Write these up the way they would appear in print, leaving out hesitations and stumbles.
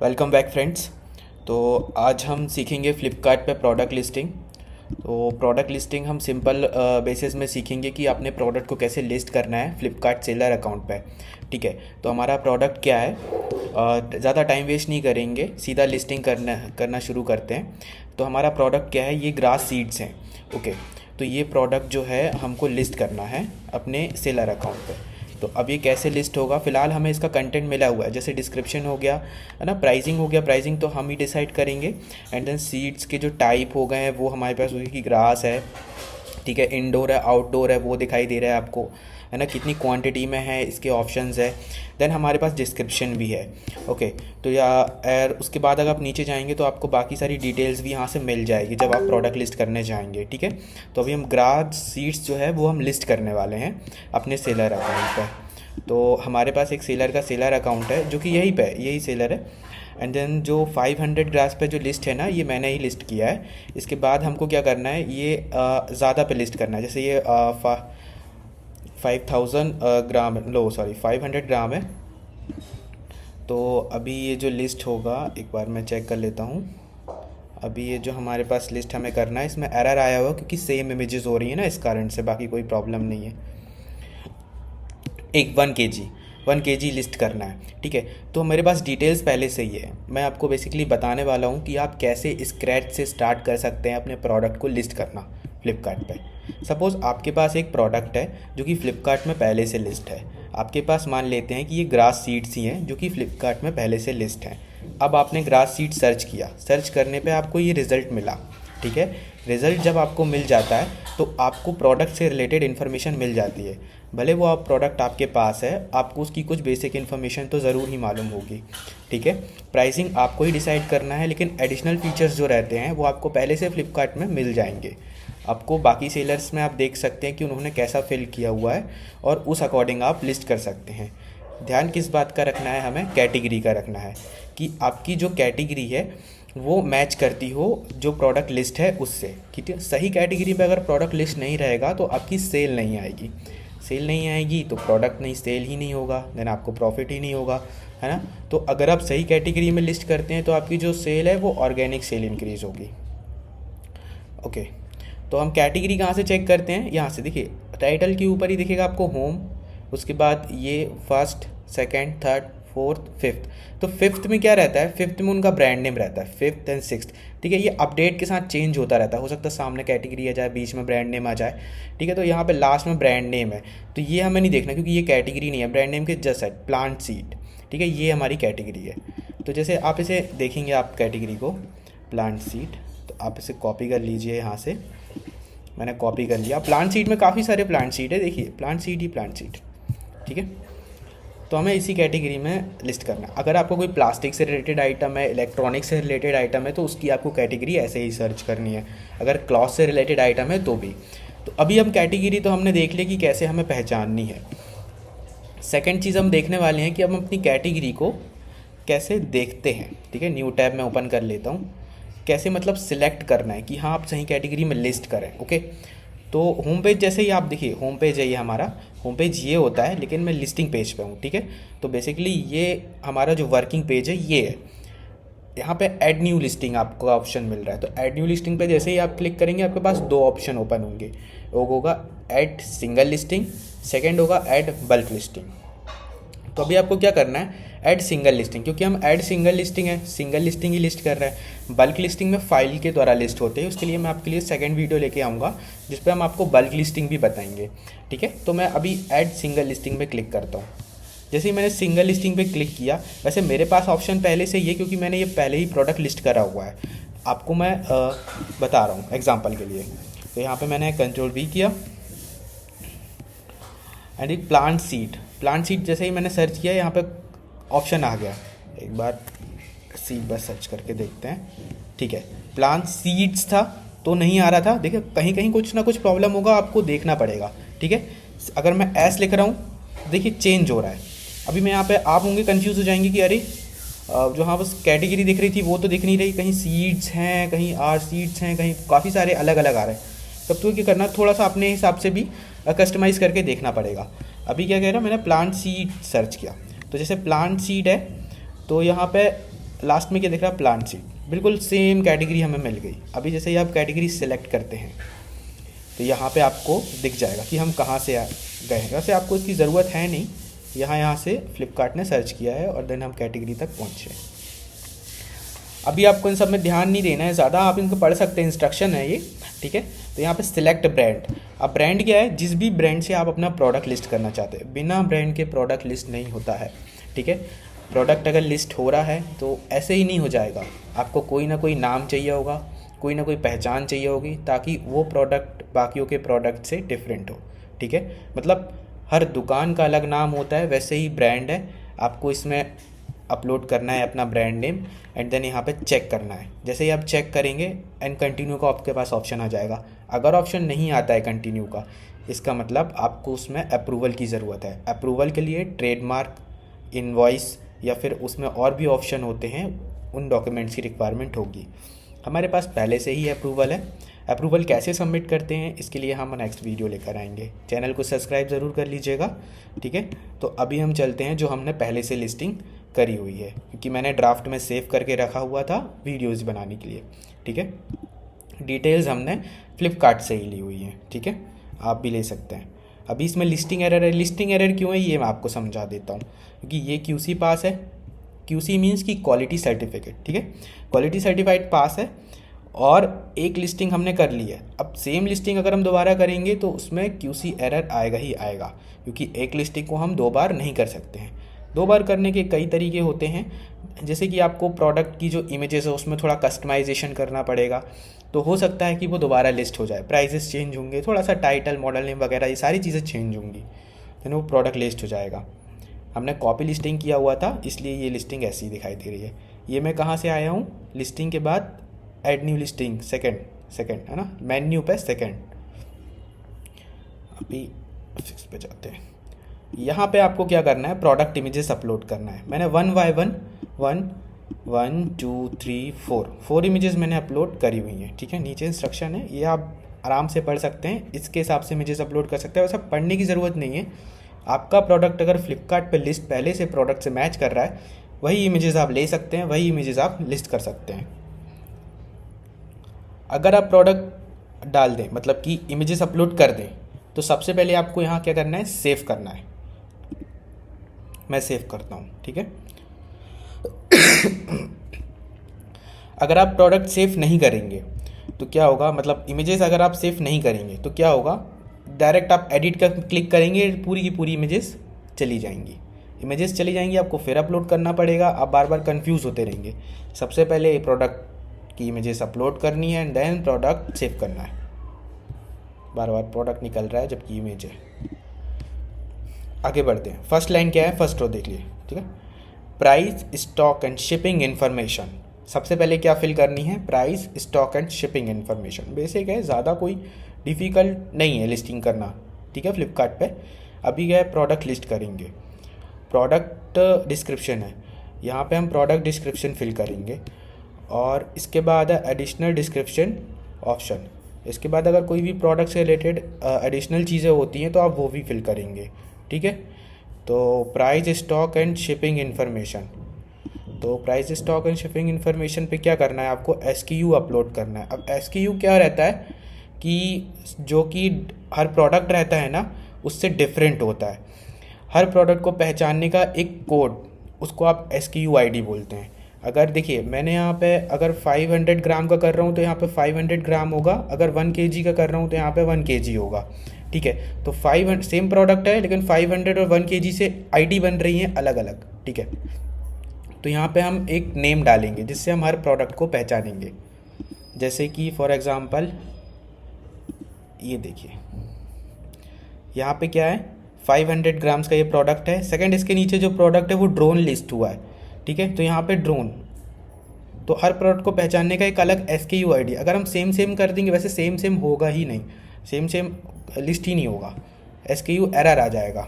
Welcome back friends. तो आज हम सीखेंगे फ़्लिपकार्ट पे प्रोडक्ट लिस्टिंग। तो प्रोडक्ट लिस्टिंग हम सिंपल बेसिस में सीखेंगे कि अपने प्रोडक्ट को कैसे लिस्ट करना है फ़्लिपकार्ट सेलर अकाउंट पे। ठीक है, तो हमारा प्रोडक्ट क्या है, ज़्यादा टाइम वेस्ट नहीं करेंगे, सीधा लिस्टिंग करना शुरू करते हैं। तो हमारा प्रोडक्ट क्या है, ये ग्रास सीड्स हैं। ओके, तो ये प्रोडक्ट जो है हमको लिस्ट करना है अपने सेलर अकाउंट पे। तो अब ये कैसे लिस्ट होगा, फ़िलहाल हमें इसका कंटेंट मिला हुआ है, जैसे डिस्क्रिप्शन हो गया है ना, प्राइसिंग हो गया। प्राइसिंग तो हम ही डिसाइड करेंगे। एंड देन सीड्स के जो टाइप हो गए हैं वो हमारे पास हुई कि ग्रास है, ठीक है, इंडोर है, आउटडोर है, वो दिखाई दे रहा है आपको, है ना, कितनी क्वांटिटी में है, इसके ऑप्शंस है। देन हमारे पास डिस्क्रिप्शन भी है। ओके, तो उसके बाद अगर आप नीचे जाएंगे तो आपको बाकी सारी डिटेल्स भी यहाँ से मिल जाएगी जब आप प्रोडक्ट लिस्ट करने जाएंगे। ठीक है, तो अभी हम ग्रास सीड्स जो है वो हम लिस्ट करने वाले हैं अपने सेलर अकाउंट पर। तो हमारे पास एक सेलर का सेलर अकाउंट है जो कि यही पे यही सेलर है। एंड देन जो 500 ग्रास पे जो लिस्ट है ना, ये मैंने ही लिस्ट किया है। इसके बाद हमको क्या करना है, ये ज़्यादा पे लिस्ट करना है। जैसे ये 5000 ग्राम, 500 ग्राम है। तो अभी ये जो लिस्ट होगा, एक बार मैं चेक कर लेता हूँ। अभी ये जो हमारे पास लिस्ट हमें करना है, इसमें एरर आया हुआ क्योंकि सेम इमेजेस हो रही है ना, इस कारण से, बाकी कोई प्रॉब्लम नहीं है। एक 1 kg लिस्ट करना है। ठीक है, तो मेरे पास डिटेल्स पहले से ही है। मैं आपको बेसिकली बताने वाला हूँ कि आप कैसे स्क्रैच से स्टार्ट कर सकते हैं अपने प्रोडक्ट को लिस्ट करना फ़्लिपकार्ट पे। सपोज़ आपके पास एक प्रोडक्ट है जो कि फ़्लिपकार्ट में पहले से लिस्ट है। आपके पास मान लेते हैं कि ये ग्रास सीड्स ही हैं जो कि फ़्लिपकार्ट में पहले से लिस्ट हैं। अब आपने ग्रास सीड सर्च किया, सर्च करने पे आपको ये रिज़ल्ट मिला। ठीक है, रिज़ल्ट जब आपको मिल जाता है तो आपको प्रोडक्ट से रिलेटेड इन्फॉर्मेशन मिल जाती है। भले वो आप प्रोडक्ट आपके पास है, आपको उसकी कुछ बेसिक इन्फॉर्मेशन तो ज़रूर ही मालूम होगी। ठीक है, प्राइसिंग आपको ही डिसाइड करना है, लेकिन एडिशनल फीचर्स जो रहते हैं वो आपको पहले से फ़्लिपकार्ट में मिल जाएंगे। आपको बाकी सेलर्स में आप देख सकते हैं कि उन्होंने कैसा फिल किया हुआ है और उस अकॉर्डिंग आप लिस्ट कर सकते हैं। ध्यान किस बात का रखना है, हमें कैटेगरी का रखना है कि आपकी जो कैटेगरी है वो मैच करती हो जो प्रोडक्ट लिस्ट है उससे। ठीक है, सही कैटेगरी में अगर प्रोडक्ट लिस्ट नहीं रहेगा तो आपकी सेल नहीं आएगी। सेल नहीं आएगी तो प्रोडक्ट नहीं, सेल ही नहीं होगा, देन आपको प्रॉफिट ही नहीं होगा, है ना। तो अगर आप सही कैटेगरी में लिस्ट करते हैं तो आपकी जो सेल है वो ऑर्गेनिक सेल इंक्रीज़ होगी। ओके, तो हम कैटेगरी कहाँ से चेक करते हैं, यहाँ से देखिए टाइटल के ऊपर ही दिखेगा आपको होम, उसके बाद ये first, second, third, fourth, fifth. तो फिफ्थ में क्या रहता है, फिफ्थ में उनका ब्रांड नेम रहता है, फिफ्थ एंड सिक्स्थ। ठीक है, ये अपडेट के साथ चेंज होता रहता है, हो सकता है सामने कैटेगरी आ जाए, बीच में ब्रांड नेम आ जाए। ठीक है, तो यहाँ पे लास्ट में ब्रांड नेम है, तो ये हमें नहीं देखना क्योंकि ये कैटेगरी नहीं है, ब्रांड नेम के जस्ट है प्लांट सीड। ठीक है, ये हमारी कैटेगरी है। तो जैसे आप इसे देखेंगे, आप कैटेगरी को प्लांट सीड, तो आप इसे कॉपी कर लीजिए यहाँ से। मैंने कॉपी कर लिया। प्लांट सीड में काफ़ी सारे प्लांट सीड है, देखिए प्लांट सीड ही प्लांट सीड। ठीक है, तो हमें इसी कैटेगरी में लिस्ट करना है। अगर आपको कोई प्लास्टिक से रिलेटेड आइटम है, इलेक्ट्रॉनिक से रिलेटेड आइटम है, तो उसकी आपको कैटेगरी ऐसे ही सर्च करनी है। अगर क्लॉथ से रिलेटेड आइटम है तो भी। तो अभी हम कैटेगरी तो हमने देख ली कि कैसे हमें पहचाननी है। सेकेंड चीज़ हम देखने वाले हैं कि हम अपनी कैटेगरी को कैसे देखते हैं। ठीक है, न्यू टैब में ओपन कर लेता हूँ। कैसे मतलब सिलेक्ट करना है कि हाँ आप सही कैटेगरी में लिस्ट करें। ओके, तो होम पेज जैसे ही आप देखिए, होम पेज है ये हमारा, होम पेज ये होता है, लेकिन मैं लिस्टिंग पेज पे हूँ। ठीक है, तो बेसिकली ये हमारा जो वर्किंग पेज है ये है। यहाँ पे ऐड न्यू लिस्टिंग आपको ऑप्शन मिल रहा है, तो ऐड न्यू लिस्टिंग पे जैसे ही आप क्लिक करेंगे आपके पास दो ऑप्शन ओपन होंगे। एक होगा ऐड सिंगल लिस्टिंग, सेकेंड होगा ऐड बल्क लिस्टिंग। तो अभी आपको क्या करना है, ऐड सिंगल लिस्टिंग, क्योंकि हम ऐड सिंगल लिस्टिंग है, सिंगल लिस्टिंग ही लिस्ट कर रहे हैं। बल्क लिस्टिंग में फाइल के द्वारा लिस्ट होते हैं, उसके लिए मैं आपके लिए सेकंड वीडियो लेके आऊँगा जिस पे हम आपको बल्क लिस्टिंग भी बताएंगे। ठीक है, तो मैं अभी ऐड सिंगल लिस्टिंग पे क्लिक करता हूँ। जैसे ही मैंने सिंगल लिस्टिंग पे क्लिक किया, वैसे मेरे पास ऑप्शन पहले से ही है क्योंकि मैंने ये पहले ही प्रोडक्ट लिस्ट करा हुआ है। आपको मैं बता रहा हूँ एग्जाम्पल के लिए। तो यहाँ पर मैंने Ctrl+V किया एंड एक प्लांट सीड जैसे ही मैंने सर्च किया, यहाँ पे ऑप्शन आ गया। एक बार सीड बस सर्च करके देखते हैं। ठीक है, प्लांट सीड्स था तो नहीं आ रहा था। देखिए कहीं कहीं कुछ ना कुछ प्रॉब्लम होगा, आपको देखना पड़ेगा। ठीक है, अगर मैं एस लिख रहा हूँ देखिए चेंज हो रहा है। अभी मैं यहाँ पे आप होंगे कंफ्यूज हो जाएंगे कि अरे जो हाँ बस कैटेगरी दिख रही थी वो तो दिख नहीं रही, कहीं सीड्स हैं, कहीं आर सीड्स हैं, कहीं काफ़ी सारे अलग अलग आ रहे हैं। तब तो क्या करना, थोड़ा सा अपने हिसाब से भी कस्टमाइज़ करके देखना पड़ेगा। अभी क्या कह रहा, मैंने प्लांट सीड सर्च किया, तो जैसे प्लांट सीड है तो यहाँ पे लास्ट में क्या दिख रहा है, प्लांट सीड, बिल्कुल सेम कैटेगरी हमें मिल गई। अभी जैसे ही आप कैटेगरी सेलेक्ट करते हैं तो यहाँ पे आपको दिख जाएगा कि हम कहाँ से गए हैं। वैसे आपको इसकी ज़रूरत है नहीं, यहाँ से फ्लिपकार्ट ने सर्च किया है और देन हम कैटेगरी तक पहुँचे। अभी आपको इन सब में ध्यान नहीं देना है ज़्यादा, आप इनको पढ़ सकते हैं, इंस्ट्रक्शन है ये, ठीक है। तो यहाँ पे सिलेक्ट ब्रांड, अब ब्रांड क्या है, जिस भी ब्रांड से आप अपना प्रोडक्ट लिस्ट करना चाहते हैं। बिना ब्रांड के प्रोडक्ट लिस्ट नहीं होता है, ठीक है। प्रोडक्ट अगर लिस्ट हो रहा है तो ऐसे ही नहीं हो जाएगा, आपको कोई ना कोई नाम चाहिए होगा, कोई ना कोई पहचान चाहिए होगी, ताकि वो प्रोडक्ट बाकियों के प्रोडक्ट से डिफरेंट हो, ठीक है। मतलब हर दुकान का अलग नाम होता है, वैसे ही ब्रांड है, आपको इसमें अपलोड करना है अपना ब्रांड नेम एंड देन यहाँ पे चेक करना है। जैसे ही आप चेक करेंगे एंड कंटिन्यू का आपके पास ऑप्शन आ जाएगा। अगर ऑप्शन नहीं आता है कंटिन्यू का, इसका मतलब आपको उसमें अप्रूवल की ज़रूरत है। अप्रूवल के लिए ट्रेडमार्क, इनवॉइस या फिर उसमें और भी ऑप्शन होते हैं, उन डॉक्यूमेंट्स की रिक्वायरमेंट होगी। हमारे पास पहले से ही अप्रूवल है। अप्रूवल कैसे सबमिट करते हैं इसके लिए हम नेक्स्ट वीडियो लेकर आएंगे। चैनल को सब्सक्राइब ज़रूर कर लीजिएगा, ठीक है। तो अभी हम चलते हैं जो हमने पहले से लिस्टिंग करी हुई है, क्योंकि मैंने ड्राफ्ट में सेव करके रखा हुआ था वीडियोज़ बनाने के लिए, ठीक है। डिटेल्स हमने फ्लिपकार्ट से ही ली हुई है, ठीक है, आप भी ले सकते हैं। अभी इसमें लिस्टिंग एरर है। लिस्टिंग एरर क्यों है ये मैं आपको समझा देता हूँ, क्योंकि ये QC पास है। QC मीन्स की क्वालिटी सर्टिफिकेट, ठीक है, क्वालिटी सर्टिफाइड पास है। और एक लिस्टिंग हमने कर ली है, अब सेम लिस्टिंग अगर हम दोबारा करेंगे तो उसमें QC एरर आएगा ही आएगा, क्योंकि एक लिस्टिंग को हम 2 बार नहीं कर सकते हैं। 2 बार करने के कई तरीके होते हैं, जैसे कि आपको प्रोडक्ट की जो इमेजेस है उसमें थोड़ा कस्टमाइजेशन करना पड़ेगा, तो हो सकता है कि वो दोबारा लिस्ट हो जाए, प्राइजेस चेंज होंगे, थोड़ा सा टाइटल, मॉडल नेम वगैरह ये सारी चीज़ें चेंज होंगी, तो वो प्रोडक्ट लिस्ट हो जाएगा। हमने कॉपी लिस्टिंग किया हुआ था, इसलिए ये लिस्टिंग ऐसी ही दिखाई दे रही है। ये मैं कहाँ से आया हूँ, लिस्टिंग के बाद ऐड न्यू लिस्टिंग, सेकेंड है ना, मेन्यू पे सेकेंड। अभी 6 पे जाते हैं। यहाँ पे आपको क्या करना है, प्रोडक्ट इमेजेस अपलोड करना है। मैंने 1 बाय 1 2 3 4 इमेजेस मैंने अपलोड करी हुई हैं, ठीक है। नीचे इंस्ट्रक्शन है, ये आप आराम से पढ़ सकते हैं, इसके हिसाब से इमेजेस अपलोड कर सकते हैं। वैसे पढ़ने की ज़रूरत नहीं है, आपका प्रोडक्ट अगर फ्लिपकार्ट पे लिस्ट पहले से प्रोडक्ट से मैच कर रहा है, वही इमेजेस आप ले सकते हैं, वही इमेजेस आप लिस्ट कर सकते हैं। अगर आप प्रोडक्ट डाल दें, मतलब कि इमेजेस अपलोड कर दें, तो सबसे पहले आपको यहाँ क्या करना है, सेव करना है। मैं सेव करता हूँ, ठीक है। अगर आप प्रोडक्ट सेव नहीं करेंगे तो क्या होगा, मतलब इमेजेस अगर आप सेव नहीं करेंगे तो क्या होगा, डायरेक्ट आप एडिट का क्लिक करेंगे, पूरी की पूरी इमेजेस चली जाएंगी, आपको फिर अपलोड करना पड़ेगा, आप बार बार कंफ्यूज होते रहेंगे। सबसे पहले प्रोडक्ट की इमेजेस अपलोड करनी है एंड देन प्रोडक्ट सेव करना है। बार बार प्रोडक्ट निकल रहा है जबकि इमेज है। आगे बढ़ते हैं। फर्स्ट लाइन क्या है, फर्स्ट रो देख लिए, ठीक है। Price, stock and shipping information. सबसे पहले क्या फिल करनी है, price, stock and shipping information. Basic है, ज़्यादा कोई डिफ़िकल्ट नहीं है लिस्टिंग करना, ठीक है, फ्लिपकार्ट पे। अभी क्या है, प्रोडक्ट लिस्ट करेंगे। प्रोडक्ट डिस्क्रिप्शन है, यहाँ पे हम प्रोडक्ट डिस्क्रिप्शन फिल करेंगे और इसके बाद है एडिशनल डिस्क्रिप्शन ऑप्शन। इसके बाद अगर कोई भी प्रोडक्ट से रिलेटेड एडिशनल चीज़ें होती हैं तो आप वो भी फिल करेंगे, ठीक है। तो price, stock and shipping information, तो price, stock and shipping information पे क्या करना है, आपको SKU अपलोड करना है। अब SKU क्या रहता है कि जो कि हर प्रोडक्ट रहता है ना, उससे डिफरेंट होता है। हर प्रोडक्ट को पहचानने का एक कोड, उसको आप SKU ID बोलते हैं। अगर देखिए मैंने यहाँ पे अगर 500 ग्राम का कर रहा हूँ तो यहाँ पे 500 ग्राम होगा, अगर 1 kg का कर रहा हूँ तो यहाँ पे 1 kg होगा, ठीक है। तो 500 सेम प्रोडक्ट है लेकिन 500 और 1 kg से ID बन रही हैं अलग अलग, ठीक है। तो यहाँ पे हम एक नेम डालेंगे जिससे हम हर प्रोडक्ट को पहचानेंगे। जैसे कि फॉर एग्ज़ाम्पल ये देखिए, यहाँ पे क्या है, 500 ग्राम्स का ये प्रोडक्ट है। सेकंड, इसके नीचे जो प्रोडक्ट है वो ड्रोन लिस्ट हुआ है, ठीक है। तो यहाँ पे ड्रोन, तो हर प्रोडक्ट को पहचानने का एक अलग SKU ID। अगर हम सेम कर देंगे, वैसे सेम होगा ही नहीं, सेम लिस्ट ही नहीं होगा, SKU एरर आ जाएगा।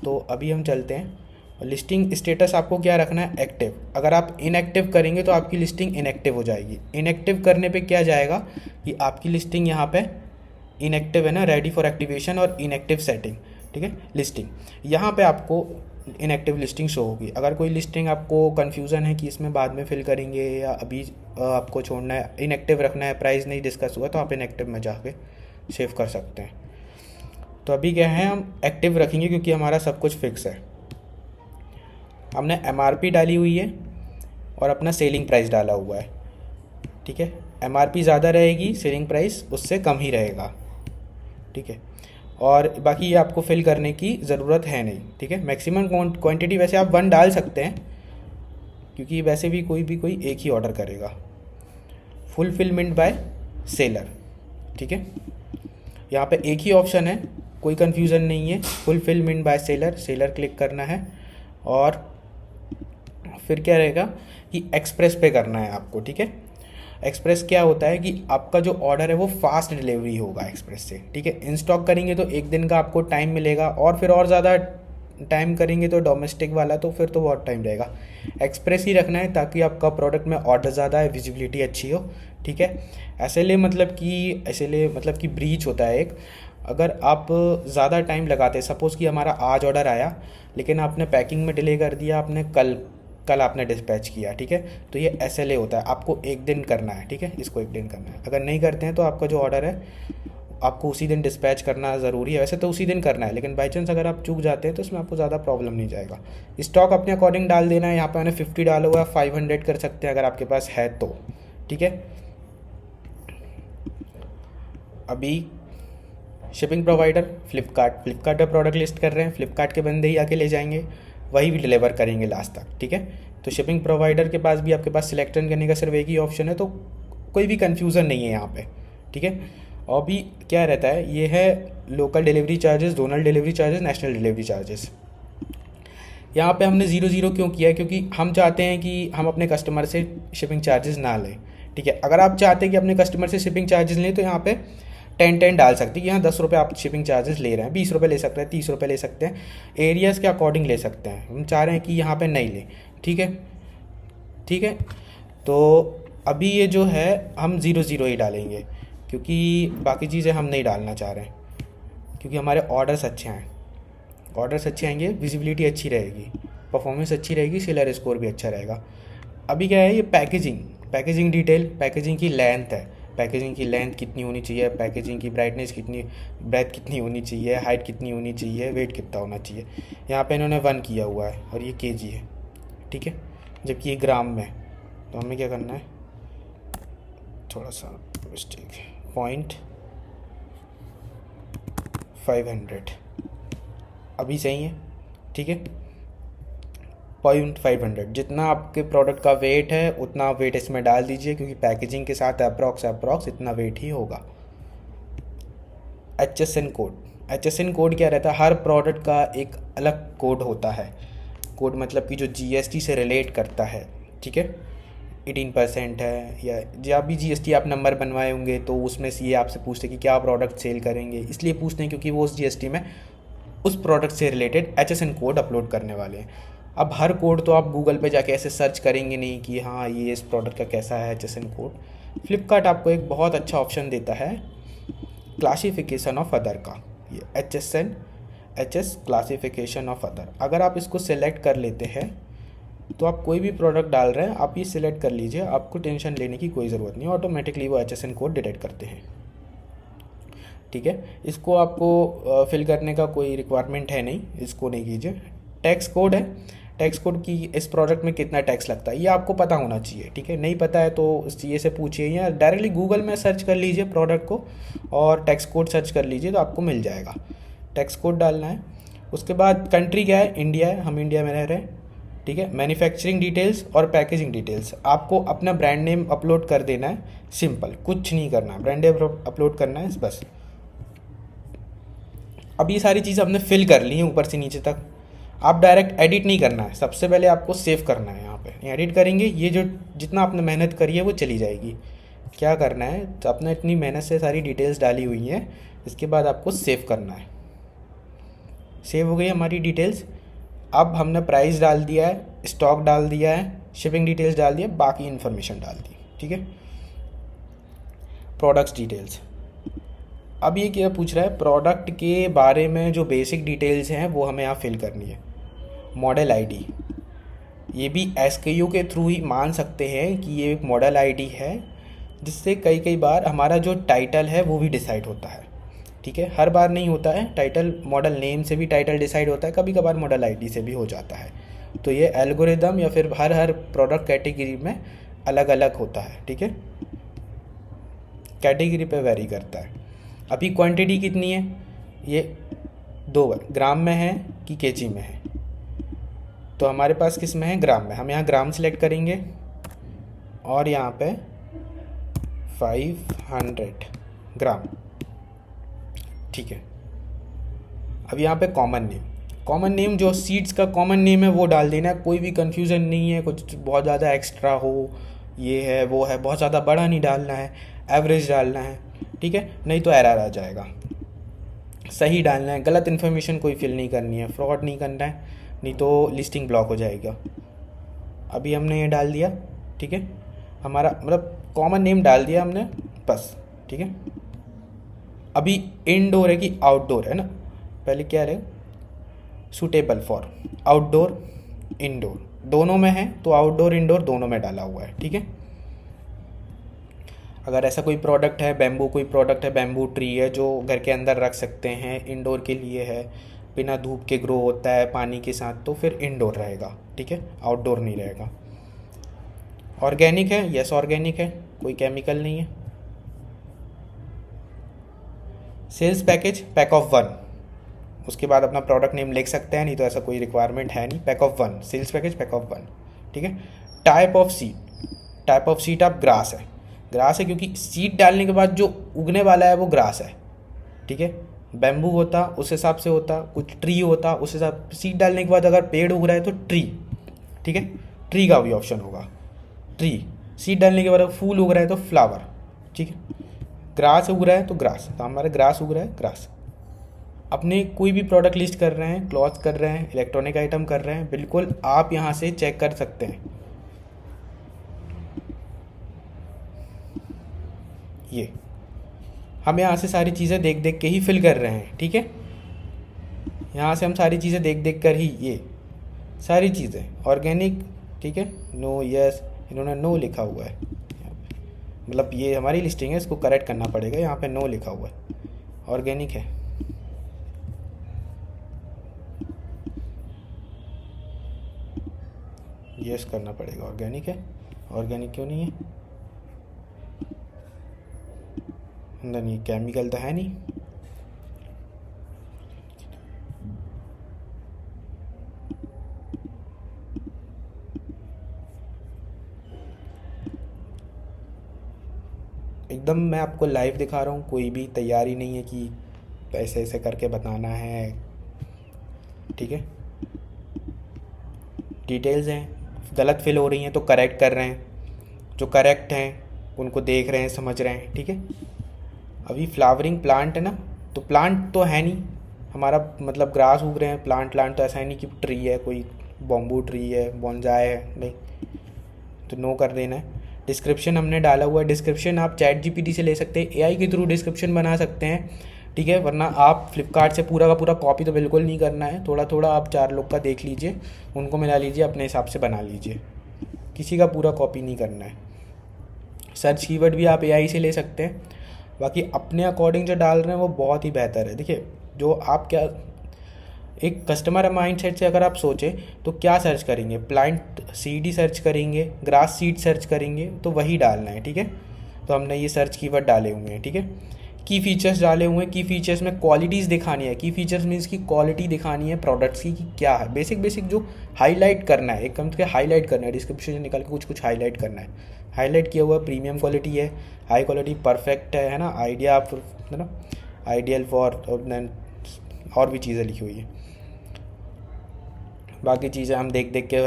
तो अभी हम चलते हैं। लिस्टिंग स्टेटस आपको क्या रखना है, एक्टिव। अगर आप इनएक्टिव करेंगे तो आपकी लिस्टिंग इनएक्टिव हो जाएगी। इनएक्टिव करने पे क्या जाएगा कि आपकी लिस्टिंग यहाँ पे इनएक्टिव है ना, रेडी फॉर एक्टिवेशन और इनएक्टिव सेटिंग, ठीक है। लिस्टिंग यहाँ पे आपको इनएक्टिव लिस्टिंग शो होगी। अगर कोई लिस्टिंग आपको कन्फ्यूज़न है कि इसमें बाद में फिल करेंगे या अभी आपको छोड़ना है, इनएक्टिव रखना है, प्राइस नहीं डिस्कस हुआ, तो आप इनएक्टिव में जाके सेव कर सकते हैं। तो अभी क्या है, हम एक्टिव रखेंगे क्योंकि हमारा सब कुछ फिक्स है। हमने MRP डाली हुई है और अपना सेलिंग प्राइस डाला हुआ है, ठीक है। MRP ज़्यादा रहेगी, सेलिंग प्राइस उससे कम ही रहेगा, ठीक है। और बाकी ये आपको फिल करने की ज़रूरत है नहीं, ठीक है। मैक्सिमम क्वांटिटी वैसे आप 1 डाल सकते हैं क्योंकि वैसे भी कोई एक ही ऑर्डर करेगा। फुलफिलमेंट बाय सेलर, ठीक है। यहाँ पे एक ही ऑप्शन है, कोई कन्फ्यूज़न नहीं है। Fulfilment bye seller, seller click करना है और फिर क्या रहेगा कि एक्सप्रेस पे करना है आपको, ठीक है। एक्सप्रेस क्या होता है कि आपका जो ऑर्डर है वो फास्ट डिलीवरी होगा एक्सप्रेस से, ठीक है। इन स्टॉक करेंगे तो 1 दिन का आपको टाइम मिलेगा, और फिर और ज़्यादा टाइम करेंगे तो डोमेस्टिक वाला तो फिर तो बहुत टाइम रहेगा। एक्सप्रेस ही रखना है ताकि आपका प्रोडक्ट में ऑर्डर ज़्यादा है, विजिबिलिटी अच्छी हो, ठीक है। SLA मतलब कि ब्रीच होता है एक। अगर आप ज़्यादा टाइम लगाते हैं, सपोज़ कि हमारा आज ऑर्डर आया लेकिन आपने पैकिंग में डिले कर दिया, आपने कल आपने डिस्पैच किया, ठीक है, तो ये SLA होता है। आपको 1 दिन करना है, ठीक है, इसको 1 दिन करना है। अगर नहीं करते हैं तो आपका जो ऑर्डर है आपको उसी दिन डिस्पैच करना ज़रूरी है। वैसे तो उसी दिन करना है, लेकिन बाई चांस अगर आप चूक जाते हैं तो इसमें आपको ज़्यादा प्रॉब्लम नहीं जाएगा। स्टॉक अपने अकॉर्डिंग डाल देना है। यहाँ पे मैंने 50 डाला हुआ है, 500 कर सकते हैं अगर आपके पास है तो, ठीक है। अभी शिपिंग प्रोवाइडर फ्लिपकार्ट पे प्रोडक्ट लिस्ट कर रहे हैं, फ्लिपकार्ट के बंदे ही आके ले जाएंगे, वही भी डिलीवर करेंगे लास्ट तक, ठीक है। तो शिपिंग प्रोवाइडर के पास भी आपके पास सिलेक्ट करने का सिर्फ एक ही ऑप्शन है, तो कोई भी कन्फ्यूज़न नहीं है यहाँ पे, ठीक है। और भी क्या रहता है, ये है local delivery charges, zonal delivery charges, national delivery charges. यहाँ पे हमने 0 क्यों किया है, क्योंकि हम चाहते हैं कि हम अपने कस्टमर से शिपिंग चार्जेस ना लें, ठीक है। अगर आप चाहते हैं कि अपने कस्टमर से शिपिंग चार्जेस लें तो यहाँ पे 10 डाल सकते हैं कि यहाँ 10 रुपये आप शिपिंग चार्जेस ले रहे हैं, 20 रुपये ले सकते हैं, 30 रुपये ले सकते हैं, एरियाज़ के अकॉर्डिंग ले सकते हैं। हम चाह रहे हैं कि यहाँ पे नहीं लें, ठीक है, ठीक है। तो अभी ये जो है हम 0 ही डालेंगे क्योंकि बाकी चीज़ें हम नहीं डालना चाह रहे हैं, क्योंकि हमारे ऑर्डर्स अच्छे हैं, ऑर्डर्स अच्छे आएंगे, विजिबिलिटी अच्छी रहेगी, परफॉर्मेंस अच्छी रहेगी, सेलर स्कोर भी अच्छा रहेगा। अभी क्या है, ये पैकेजिंग डिटेल, पैकेजिंग की लेंथ है, पैकेजिंग की लेंथ कितनी होनी चाहिए, पैकेजिंग की ब्राइटनेस कितनी, ब्रेथ कितनी होनी चाहिए, हाइट कितनी होनी चाहिए, वेट कितना होना चाहिए। यहाँ पे इन्होंने 1 किया हुआ है और ये kg है, ठीक है, जबकि ये ग्राम में। तो हमें क्या करना है, थोड़ा सा मिस्टेक है, 0.500 अभी सही है, ठीक है। 0.500 जितना आपके प्रोडक्ट का वेट है उतना वेट इसमें डाल दीजिए, क्योंकि पैकेजिंग के साथ अप्रॉक्स इतना वेट ही होगा। HSN कोड क्या रहता है, हर प्रोडक्ट का एक अलग कोड होता है। कोड मतलब कि जो GST से रिलेट करता है, ठीक है। 18% है, या जब भी GST आप नंबर बनवाए होंगे तो उसमें से ये आपसे पूछते हैं कि क्या प्रोडक्ट सेल करेंगे, इसलिए पूछते हैं क्योंकि वो उस GST में उस प्रोडक्ट से रिलेटेड HSN कोड अपलोड करने वाले हैं। अब हर कोड तो आप गूगल पे जाके ऐसे सर्च करेंगे नहीं कि हाँ ये इस प्रोडक्ट का कैसा है HSN कोड। फ्लिपकार्ट आपको एक बहुत अच्छा ऑप्शन देता है क्लासिफिकेशन ऑफ अदर का, ये HS क्लासिफिकेशन ऑफ अदर। अगर आप इसको सेलेक्ट कर लेते हैं तो आप कोई भी प्रोडक्ट डाल रहे हैं, आप ये सिलेक्ट कर लीजिए, आपको टेंशन लेने की कोई ज़रूरत नहीं, ऑटोमेटिकली वो HSN कोड डिटेक्ट करते हैं, ठीक है। इसको आपको फिल करने का कोई रिक्वायरमेंट है नहीं, इसको नहीं कीजिए। टैक्स कोड है, टैक्स कोड की इस प्रोडक्ट में कितना टैक्स लगता है ये आपको पता होना चाहिए, ठीक है। नहीं पता है तो इस चीज़ से पूछिए, या डायरेक्टली गूगल में सर्च कर लीजिए प्रोडक्ट को और टैक्स कोड सर्च कर लीजिए तो आपको मिल जाएगा। टैक्स कोड डालना है। उसके बाद कंट्री क्या है, इंडिया है, हम इंडिया में रह रहे हैं, ठीक है। मैन्युफैक्चरिंग डिटेल्स और पैकेजिंग डिटेल्स, आपको अपना ब्रांड नेम अपलोड कर देना है, सिंपल, कुछ नहीं करना, ब्रांड नेम अपलोड करना है बस। अब ये सारी चीज़ हमने फिल कर ली है ऊपर से नीचे तक। आप डायरेक्ट एडिट नहीं करना है, सबसे पहले आपको सेव करना है। यहाँ पे एडिट करेंगे, ये जो जितना आपने मेहनत करी है वो चली जाएगी। क्या करना है, तो आपने इतनी मेहनत से सारी डिटेल्स डाली हुई हैं, इसके बाद आपको सेव करना है। सेव हो गई हमारी डिटेल्स। अब हमने प्राइस डाल दिया है, स्टॉक डाल दिया है, शिपिंग डिटेल्स डाल दिया, बाकी इन्फॉर्मेशन डाल दी, ठीक है। प्रोडक्ट्स डिटेल्स, अब ये क्या पूछ रहा है, प्रोडक्ट के बारे में जो बेसिक डिटेल्स हैं वो हमें यहाँ फिल करनी है। मॉडल आईडी, ये भी एसकेयू के थ्रू ही मान सकते हैं कि ये एक मॉडल आईडी है, जिससे कई कई बार हमारा जो टाइटल है वो भी डिसाइड होता है। ठीक है, हर बार नहीं होता है, टाइटल मॉडल नेम से भी टाइटल डिसाइड होता है, कभी कभार मॉडल आईडी से भी हो जाता है। तो ये एल्गोरिदम या फिर हर प्रोडक्ट कैटेगरी में अलग अलग होता है। ठीक है, कैटेगरी पे वेरी करता है। अभी क्वांटिटी कितनी है, ये 2 ग्राम में है कि केजी में है, तो हमारे पास किस में है, ग्राम में। हम यहाँ ग्राम सेलेक्ट करेंगे और यहाँ पे 500 ग्राम। ठीक है, अब यहाँ पे कॉमन नेम जो सीड्स का कॉमन नेम है वो डाल देना है, कोई भी कन्फ्यूज़न नहीं है, कुछ बहुत ज़्यादा एक्स्ट्रा हो, ये है वो है, बहुत ज़्यादा बड़ा नहीं डालना है, एवरेज डालना है। ठीक है, नहीं तो एरर आ जाएगा। सही डालना है, गलत इन्फॉर्मेशन कोई फिल नहीं करनी है, फ्रॉड नहीं करना है, नहीं तो लिस्टिंग ब्लॉक हो जाएगा। अभी हमने ये डाल दिया। ठीक है, हमारा मतलब कॉमन नेम डाल दिया हमने बस। ठीक है, अभी इनडोर है कि आउटडोर है ना, पहले क्या रहे, सूटेबल फॉर आउटडोर इनडोर दोनों में है, तो आउटडोर इनडोर दोनों में डाला हुआ है। ठीक है, अगर ऐसा कोई प्रोडक्ट है, कोई प्रोडक्ट है, बैम्बू ट्री है जो घर के अंदर रख सकते हैं, इंडोर के लिए है, बिना धूप के ग्रो होता है पानी के साथ, तो फिर इंडोर रहेगा। ठीक है, आउटडोर नहीं रहेगा। ऑर्गेनिक है, यस ऑर्गेनिक है, कोई केमिकल नहीं है। सेल्स पैकेज पैक ऑफ 1, उसके बाद अपना प्रोडक्ट नेम लिख सकते हैं, नहीं तो ऐसा कोई रिक्वायरमेंट है नहीं। Pack of 1, sales package pack of 1। ठीक है, टाइप ऑफ सीड आप ग्रास है क्योंकि सीड डालने के बाद जो उगने वाला है वो ग्रास है। ठीक है, बैम्बू होता उस हिसाब से होता, कुछ ट्री होता उस हिसाब, सीड डालने के बाद अगर पेड़ उग रहा है तो ट्री। ठीक है, ट्री का भी ऑप्शन होगा, ट्री। सीड डालने के बाद फूल उग रहा है तो फ्लावर। ठीक है, ग्रास उग रहा है तो ग्रास, तो हमारा ग्रास उग रहा है, ग्रास। अपने कोई भी प्रोडक्ट लिस्ट कर रहे हैं, क्लॉथ कर रहे हैं, इलेक्ट्रॉनिक आइटम कर रहे हैं, बिल्कुल आप यहाँ से चेक कर सकते हैं। ये हम यहाँ से सारी चीज़ें देख देख के ही फिल कर रहे हैं। ठीक है, यहाँ से हम सारी चीज़ें देख देख कर ही ये सारी चीज़ें ऑर्गेनिक। ठीक है, नो यस, इन्होंने नो लिखा हुआ है, मतलब ये हमारी लिस्टिंग है, इसको करेक्ट करना पड़ेगा, यहाँ पे नो लिखा हुआ है, ऑर्गेनिक है। यस करना पड़ेगा, ऑर्गेनिक है। ऑर्गेनिक क्यों नहीं है, नहीं केमिकल तो है नहीं। एकदम मैं आपको लाइव दिखा रहा हूँ, कोई भी तैयारी नहीं है कि ऐसे ऐसे करके बताना है। ठीक है, डिटेल्स हैं, गलत फिल हो रही हैं तो करेक्ट कर रहे हैं, जो करेक्ट हैं उनको देख रहे हैं, समझ रहे हैं। ठीक है, अभी फ्लावरिंग प्लांट है ना, तो प्लांट तो है नहीं हमारा, मतलब ग्रास उग रहे हैं, प्लांट तो ऐसा है नहीं कि ट्री है, कोई बॉम्बू ट्री है, बोनजाई है, नहीं, तो नो कर देना है। डिस्क्रिप्शन हमने डाला हुआ है, डिस्क्रिप्शन आप चैट जीपीटी से ले सकते हैं, एआई के थ्रू डिस्क्रिप्शन बना सकते हैं। ठीक है, वरना आप फ्लिपकार्ट से पूरा का पूरा कॉपी तो बिल्कुल नहीं करना है, थोड़ा थोड़ा आप 4 लोग का देख लीजिए, उनको मिला लीजिए, अपने हिसाब से बना लीजिए, किसी का पूरा कॉपी नहीं करना है। सर्च कीवर्ड भी आप एआई से ले सकते हैं, बाकी अपने अकॉर्डिंग जो डाल रहे हैं वो बहुत ही बेहतर है। देखिए, जो आप क्या एक कस्टमर माइंडसेट से अगर आप सोचें तो क्या सर्च करेंगे, प्लांट सीड ही सर्च करेंगे, ग्रास सीड सर्च करेंगे, तो वही डालना है। ठीक है, तो हमने ये सर्च कीवर्ड डाले हुए हैं। ठीक है, की फीचर्स डाले हुए हैं, की फीचर्स में क्वालिटीज़ दिखानी है, की फीचर्स मीन्स की क्वालिटी दिखानी है प्रोडक्ट्स की कि क्या है, बेसिक जो हाईलाइट करना है, एक कम से हाईलाइट करना है, डिस्क्रिप्शन निकाल के कुछ हाईलाइट करना है। हाईलाइट किया हुआ प्रीमियम क्वालिटी है, हाई क्वालिटी, परफेक्ट है ना, आइडिया है ना, आइडियल फॉर, और भी चीज़ें लिखी हुई है। बाकी चीज़ें हम देख देख के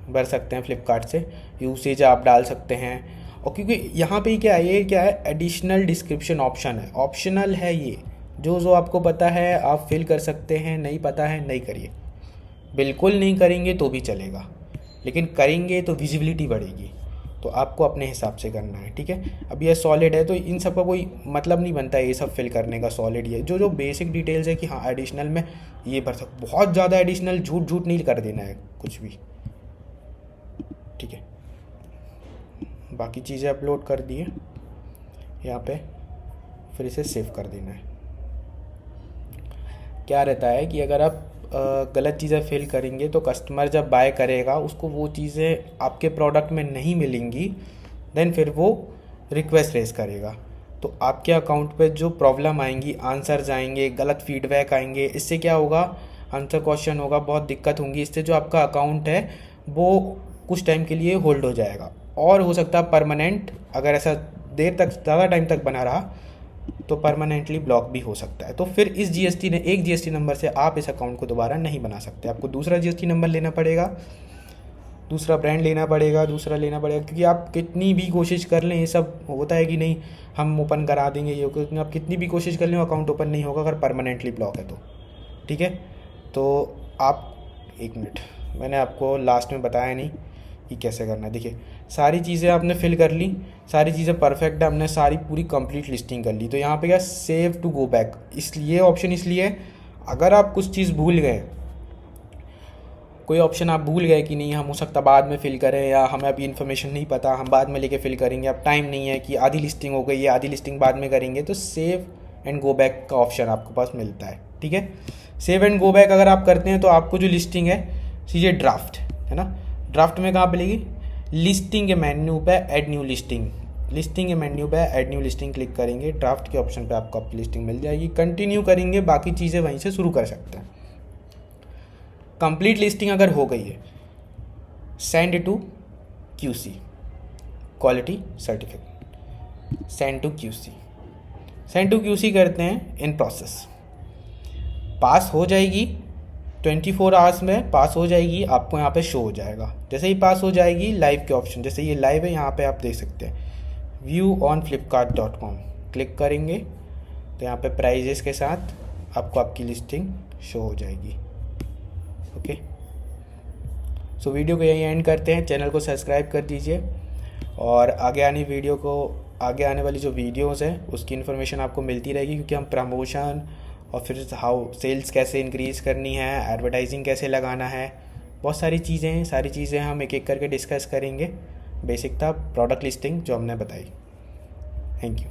भर सकते हैं फ्लिपकार्ट से, यूसेज आप डाल सकते हैं। और क्योंकि यहाँ पे क्या है, ये क्या है, एडिशनल डिस्क्रिप्शन ऑप्शन है, ऑप्शनल है ये, जो आपको पता है आप फिल कर सकते हैं, नहीं पता है नहीं करिए। बिल्कुल नहीं करेंगे तो भी चलेगा, लेकिन करेंगे तो विजिबिलिटी बढ़ेगी, तो आपको अपने हिसाब से करना है, ठीक है। अब ये सॉलिड है तो इन सब का कोई मतलब नहीं बनता है ये सब फिल करने का। सॉलिड ये जो जो बेसिक डिटेल्स है कि हाँ एडिशनल में ये भर सकते, बहुत ज़्यादा एडिशनल झूठ झूठ नहीं कर देना है कुछ भी, ठीक है। बाकी चीज़ें अपलोड कर दिए यहाँ पे, फिर इसे सेव कर देना है। क्या रहता है कि अगर आप गलत चीज़ें फिल करेंगे तो कस्टमर जब बाय करेगा उसको वो चीज़ें आपके प्रोडक्ट में नहीं मिलेंगी, देन फिर वो रिक्वेस्ट रेज करेगा। तो आपके अकाउंट पे जो प्रॉब्लम आएंगी, आंसर्स आएंगे, गलत फीडबैक आएंगे, इससे क्या होगा, आंसर क्वेश्चन होगा, बहुत दिक्कत होंगी। इससे जो आपका अकाउंट है वो कुछ टाइम के लिए होल्ड हो जाएगा, और हो सकता है परमानेंट, अगर ऐसा देर तक ज़्यादा टाइम तक बना रहा तो परमानेंटली ब्लॉक भी हो सकता है। तो फिर इस जीएसटी ने एक जीएसटी नंबर से आप इस अकाउंट को दोबारा नहीं बना सकते, आपको दूसरा जीएसटी नंबर लेना पड़ेगा, दूसरा ब्रांड लेना पड़ेगा, दूसरा लेना पड़ेगा। क्योंकि आप कितनी भी कोशिश कर लें, ये सब होता है कि नहीं हम ओपन करा देंगे ये, क्योंकि आप कितनी भी कोशिश कर लें अकाउंट ओपन नहीं होगा अगर परमानेंटली ब्लॉक है तो, ठीक है। तो आप एक मिनट, मैंने आपको लास्ट में बताया नहीं कि कैसे करना है। देखिए सारी चीज़ें आपने फिल कर ली, सारी चीज़ें परफेक्ट है, हमने सारी पूरी कंप्लीट लिस्टिंग कर ली। तो यहाँ पे क्या, सेव टू गो बैक, इसलिए ऑप्शन इसलिए अगर आप कुछ चीज़ भूल गए, कोई ऑप्शन आप भूल गए कि नहीं हम हो सकता बाद में फिल करें, या हमें अभी इन्फॉर्मेशन नहीं पता हम बाद में लेके फिल करेंगे, अब टाइम नहीं है कि आधी लिस्टिंग हो गई है आधी लिस्टिंग बाद में करेंगे, तो सेव एंड गो बैक का ऑप्शन आपके पास मिलता है, ठीक है। सेव एंड गो बैक अगर आप करते हैं तो आपको जो लिस्टिंग है सीधे ड्राफ्ट है ना, ड्राफ्ट में कहाँ मिलेगी, लिस्टिंग के मेन्यू पे ऐड न्यू लिस्टिंग, लिस्टिंग के मेन्यू पे ऐड न्यू लिस्टिंग क्लिक करेंगे, ड्राफ्ट के ऑप्शन पे आपको अपनी लिस्टिंग मिल जाएगी। कंटिन्यू करेंगे, बाकी चीज़ें वहीं से शुरू कर सकते हैं। कंप्लीट लिस्टिंग अगर हो गई है, send to QC, quality certificate, send to QC, send to QC करते हैं, इन प्रोसेस, पास हो जाएगी 24 आवर्स में, पास हो जाएगी, आपको यहाँ पे शो हो जाएगा। जैसे ही पास हो जाएगी लाइव के ऑप्शन, जैसे ये लाइव है यहाँ पे आप देख सकते हैं, व्यू ऑन flipkart.com क्लिक करेंगे तो यहाँ पे प्राइजेस के साथ आपको आपकी लिस्टिंग शो हो जाएगी। ओके, सो वीडियो को यहीं एंड करते हैं, चैनल को सब्सक्राइब कर दीजिए, और आगे आने वाली जो वीडियोज़ हैं उसकी इन्फॉर्मेशन आपको मिलती रहेगी, क्योंकि हम प्रमोशन और फिर हाउ सेल्स कैसे इंक्रीज़ करनी है, एडवर्टाइजिंग कैसे लगाना है, बहुत सारी चीज़ें हम एक एक करके डिस्कस करेंगे। बेसिक था प्रोडक्ट लिस्टिंग जो हमने बताई। Thank you.